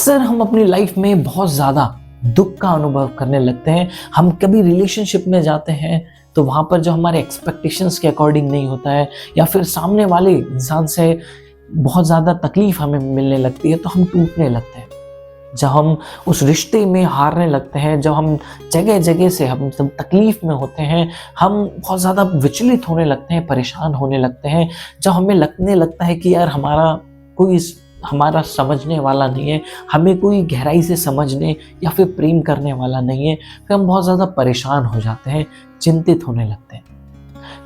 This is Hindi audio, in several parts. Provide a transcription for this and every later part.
अक्सर हम अपनी लाइफ में बहुत ज़्यादा दुख का अनुभव करने लगते हैं। हम कभी रिलेशनशिप में जाते हैं तो वहाँ पर जो हमारे एक्सपेक्टेशंस के अकॉर्डिंग नहीं होता है, या फिर सामने वाले इंसान से बहुत ज़्यादा तकलीफ हमें मिलने लगती है तो हम टूटने लगते हैं। जब हम उस रिश्ते में हारने लगते हैं, जब हम जगह जगह से हम सब तकलीफ में होते हैं, हम बहुत ज़्यादा विचलित होने लगते हैं, परेशान होने लगते हैं, जब हमें लगने लगता है कि यार हमारा समझने वाला नहीं है, हमें कोई गहराई से समझने या फिर प्रेम करने वाला नहीं है, फिर हम बहुत ज़्यादा परेशान हो जाते हैं, चिंतित होने लगते हैं।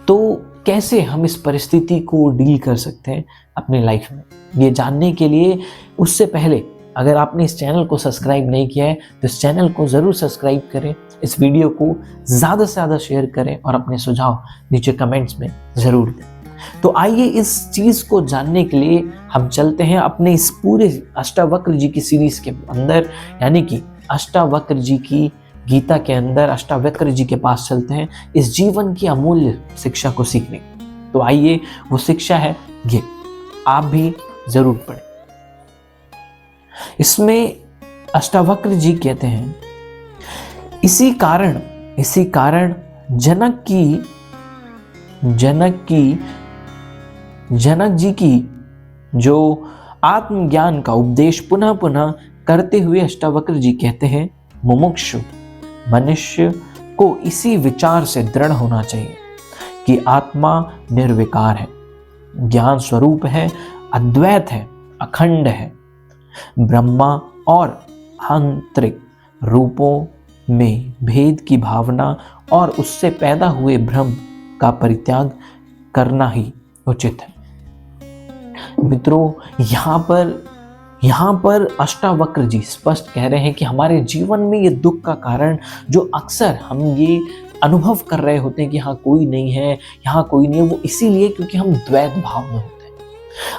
तो कैसे हम इस परिस्थिति को डील कर सकते हैं अपनी लाइफ में, ये जानने के लिए उससे पहले अगर आपने इस चैनल को सब्सक्राइब नहीं किया है तो इस चैनल को ज़रूर सब्सक्राइब करें, इस वीडियो को ज़्यादा से ज़्यादा शेयर करें और अपने सुझाव नीचे कमेंट्स में ज़रूर दें। तो आइए इस चीज़ को जानने के लिए हम चलते हैं अपने इस पूरे अष्टावक्र जी की सीरीज़ के अंदर, यानी कि अष्टावक्र जी की गीता के अंदर अष्टावक्र जी के पास चलते हैं इस जीवन की अमूल्य शिक्षा को सीखने। तो आइए, वो शिक्षा है ये, आप भी ज़रूर पढ़ें। इसमें अष्टावक्र जी कहते हैं, इसी कारण जनक जी की जो आत्मज्ञान का उपदेश पुनः पुनः करते हुए अष्टावक्र जी कहते हैं, मुमुक्षु मनुष्य को इसी विचार से दृढ़ होना चाहिए कि आत्मा निर्विकार है, ज्ञान स्वरूप है, अद्वैत है, अखंड है, ब्रह्मा और आंतरिक रूपों में भेद की भावना और उससे पैदा हुए भ्रम का परित्याग करना ही उचित है। मित्रों, यहाँ पर अष्टावक्र जी स्पष्ट कह रहे हैं कि हमारे जीवन में ये दुख का कारण जो अक्सर हम ये अनुभव कर रहे होते हैं कि यहाँ कोई नहीं है, वो इसीलिए क्योंकि हम द्वैत भाव में होते हैं,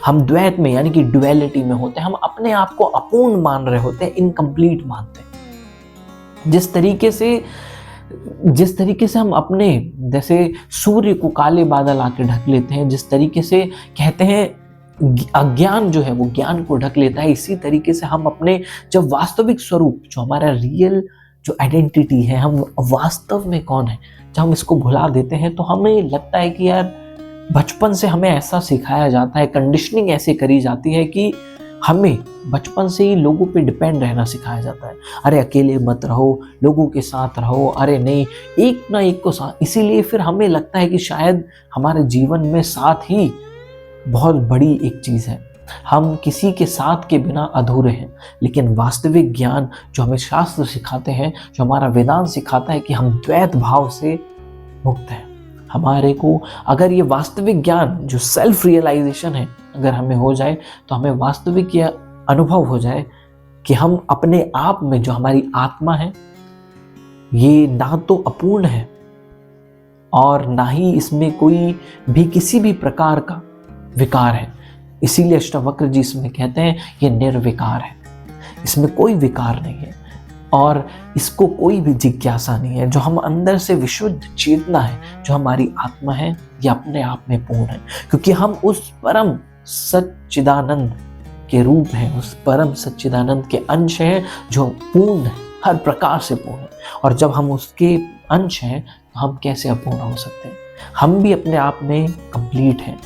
हम द्वैत में यानी कि ड्युअलिटी में होते हैं, हम अपने आप को अपूर्ण मान रहे होते हैं, इनकम्प्लीट मानते हैं। जिस तरीके से हम अपने जैसे सूर्य को काले बादल आके ढक लेते हैं, जिस तरीके से कहते हैं अज्ञान जो है वो ज्ञान को ढक लेता है, इसी तरीके से हम अपने जब वास्तविक स्वरूप, जो हमारा रियल जो आइडेंटिटी है, हम वास्तव में कौन है, जब हम इसको भुला देते हैं तो हमें लगता है कि यार बचपन से हमें ऐसा सिखाया जाता है, कंडीशनिंग ऐसे करी जाती है कि हमें बचपन से ही लोगों पे डिपेंड रहना सिखाया जाता है। अरे अकेले मत रहो, लोगों के साथ रहो, अरे नहीं, एक ना एक को साथ। इसीलिए फिर हमें लगता है कि शायद हमारे जीवन में साथ ही बहुत बड़ी एक चीज़ है, हम किसी के साथ के बिना अधूरे हैं। लेकिन वास्तविक ज्ञान जो हमें शास्त्र सिखाते हैं, जो हमारा वेदांत सिखाता है कि हम द्वैत भाव से मुक्त हैं। हमारे को अगर ये वास्तविक ज्ञान जो सेल्फ रियलाइजेशन है अगर हमें हो जाए, तो हमें वास्तविक यह अनुभव हो जाए कि हम अपने आप में जो हमारी आत्मा है ये ना तो अपूर्ण है और ना ही इसमें कोई भी किसी भी प्रकार का विकार है। इसीलिए अष्टावक्र जी इसमें कहते हैं ये निर्विकार है, इसमें कोई विकार नहीं है और इसको कोई भी जिज्ञासा नहीं है। जो हम अंदर से विशुद्ध चेतना है, जो हमारी आत्मा है, ये अपने आप में पूर्ण है, क्योंकि हम उस परम सच्चिदानंद के रूप हैं, उस परम सच्चिदानंद के अंश हैं जो पूर्ण है, हर प्रकार से पूर्ण है। और जब हम उसके अंश हैं तो हम कैसे अपूर्ण हो सकते हैं? हम भी अपने आप में कंप्लीट हैं।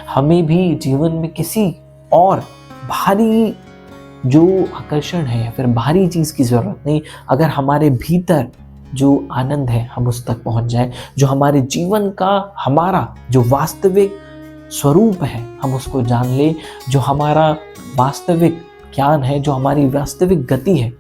हमें भी जीवन में किसी और भारी जो आकर्षण है या फिर भारी चीज़ की ज़रूरत नहीं। अगर हमारे भीतर जो आनंद है हम उस तक पहुंच जाए, जो हमारे जीवन का हमारा जो वास्तविक स्वरूप है हम उसको जान ले, जो हमारा वास्तविक ज्ञान है, जो हमारी वास्तविक गति है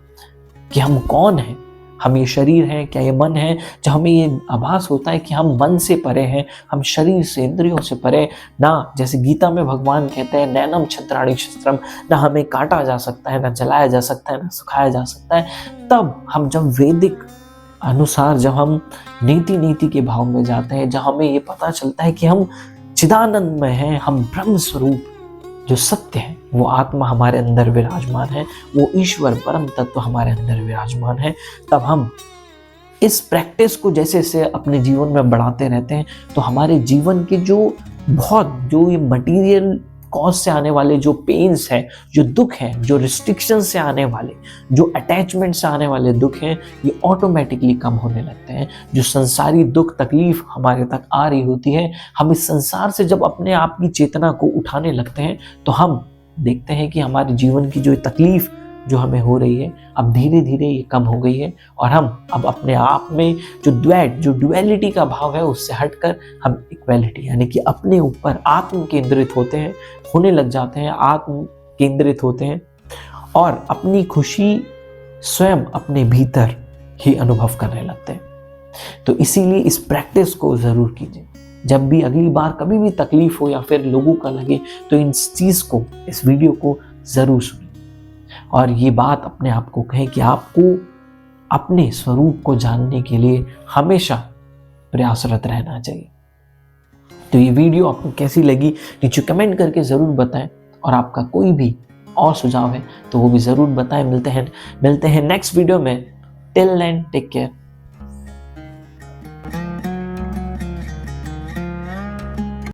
कि हम कौन हैं, हम ये शरीर हैं, क्या ये मन है, जब हमें ये आभास होता है कि हम मन से परे हैं, हम शरीर से, इंद्रियों से परे ना, जैसे गीता में भगवान कहते हैं नैनम छत्राणि शस्त्रम, ना हमें काटा जा सकता है, ना जलाया जा सकता है, ना सुखाया जा सकता है। तब हम जब वैदिक अनुसार जब हम नीति के भाव में जाते हैं, जब हमें ये पता चलता है कि हम चिदानंद में हैं, हम ब्रह्म स्वरूप जो सत्य है, वो आत्मा हमारे अंदर विराजमान है, वो ईश्वर परम तत्व हमारे अंदर विराजमान है, तब हम इस प्रैक्टिस को जैसे जैसे अपने जीवन में बढ़ाते रहते हैं तो हमारे जीवन के जो ये मटीरियल कॉज से आने वाले जो पेन्स हैं, जो दुख हैं, जो रिस्ट्रिक्शन से आने वाले, जो अटैचमेंट से आने वाले दुख हैं, ये ऑटोमेटिकली कम होने लगते हैं। जो संसारी दुख तकलीफ हमारे तक आ रही होती है, हम इस संसार से जब अपने आप की चेतना को उठाने लगते हैं तो हम देखते हैं कि हमारे जीवन की जो तकलीफ जो हमें हो रही है अब धीरे धीरे ये कम हो गई है, और हम अब अपने आप में जो ड्युअलिटी का भाव है उससे हटकर हम इक्वालिटी यानी कि अपने ऊपर आत्म केंद्रित होने लग जाते हैं, आत्म केंद्रित होते हैं और अपनी खुशी स्वयं अपने भीतर ही अनुभव करने लगते हैं। तो इसीलिए इस प्रैक्टिस को जरूर कीजिए। जब भी अगली बार कभी भी तकलीफ हो या फिर लोगों का लगे तो इन चीज को, इस वीडियो को जरूर सुनिए और ये बात अपने आप को कहें कि आपको अपने स्वरूप को जानने के लिए हमेशा प्रयासरत रहना चाहिए। तो ये वीडियो आपको कैसी लगी नीचे कमेंट करके जरूर बताएं, और आपका कोई भी और सुझाव है तो वो भी जरूर बताएं। मिलते हैं नेक्स्ट वीडियो में। Till then take care.